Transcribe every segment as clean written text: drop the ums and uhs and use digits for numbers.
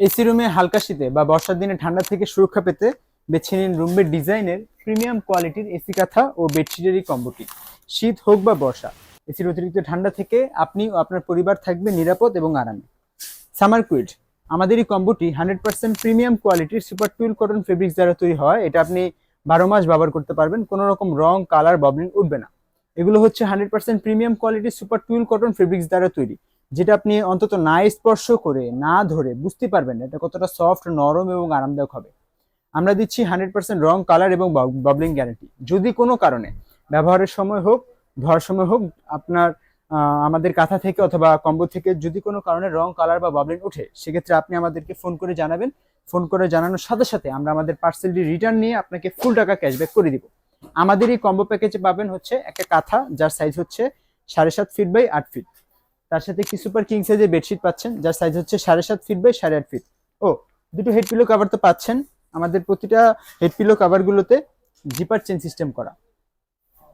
AC রুমে হালকা শীতে বা বর্ষার দিনে ঠান্ডা থেকে সুরক্ষা পেতে বেছে নিন রুমবেড ডিজাইনের প্রিমিয়াম কোয়ালিটির এসি কাঁথা ও বেডশিটের এই কম্বোটি। শীত হোক বা বর্ষা, এসির অতিরিক্ত ঠান্ডা থেকে আপনি ও আপনার পরিবার থাকবে নিরাপদ এবং আরামে। সামার কুইড, আমাদের এই কম্বোটি 100% প্রিমিয়াম কোয়ালিটির সুপার টুইল কটন ফেব্রিক্স দ্বারা তৈরি হয়। এটা আপনি 12 মাস ব্যবহার করতে পারবেন, কোনো রকম রং কালার ববলিং উঠবে না। এগুলো হচ্ছে 100% প্রিমিয়াম কোয়ালিটির সুপার টুইল কটন ফেব্রিক্স দ্বারা তৈরি, যেটা আপনি অন্তত না স্পর্শ করে না ধরে বুঝতে পারবেন এটা কতটা সফট, নরম এবং আরামদায়ক হবে। আমরা দিচ্ছি 100% রং কালার এবং ববলিং গ্যারান্টি। যদি কোনো কারণে ব্যবহারের সময় হোক, ধোয়ার সময় হোক, আপনার আমাদের কাঁথা থেকে অথবা কম্বো থেকে যদি কোনো কারণে রং কালার বা বাবলিং ওঠে, সেক্ষেত্রে আপনি আমাদেরকে ফোন করে জানাবেন। ফোন করে জানানোর সাথে সাথে আমরা আমাদের পার্সেলটি রিটার্ন নিয়ে আপনাকে ফুল টাকা ক্যাশব্যাক করে দিব। আমাদের এই কম্বো প্যাকেজে পাবেন হচ্ছে একটা কাঁথা যার সাইজ হচ্ছে 7.5 ফিট বাই 8 ফিট। তার সাথে একটি সুপার কিং সাইজের বেডশিট পাচ্ছেন যার সাইজ হচ্ছে 7.5 ফিট বাই 8.5 ফিট। ও, দুটো হেড পিলো কাভার তো পাচ্ছেন। আমাদের প্রতিটা হেড পিলো কাভারগুলোতে জিপার চেন সিস্টেম করা।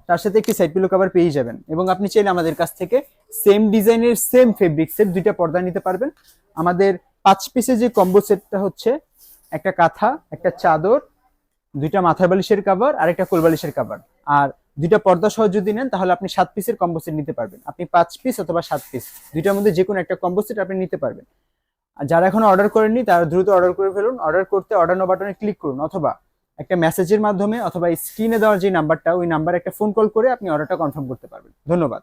তার সাথে একটি সাইড পিলো কভার পেয়ে যাবেন এবং আপনি চাইলে আমাদের কাছ থেকে সেম ডিজাইনের সেম ফেব্রিক্সের দুইটা পর্দা নিতে পারবেন। আমাদের 5 পিসের যে কম্বো সেটটা হচ্ছে একটা কাঁথা, একটা চাদর, দুইটা মাথার বালিশের কভার আর একটা কোল বালিশের কভার। আর দুইটা পর্দা সহ যদি নেন তাহলে আপনি 7 পিসের কম্বো সেট নিতে পারবেন। আপনি 5 পিস অথবা 7 পিস দুইটার মধ্যে যে কোনো একটা কম্বো সেট আপনি নিতে পারবেন। আর যারা এখনো অর্ডার করেননি তারা দ্রুত অর্ডার করে ফেলুন। অর্ডার করতে অর্ডার নাও বাটনে ক্লিক করুন অথবা একটা মেসেজের মাধ্যমে অথবা স্ক্রিনে দেওয়ার যে নাম্বারটা, ওই নাম্বারে একটা ফোন কল করে আপনি অর্ডারটা কনফার্ম করতে পারবেন। ধন্যবাদ।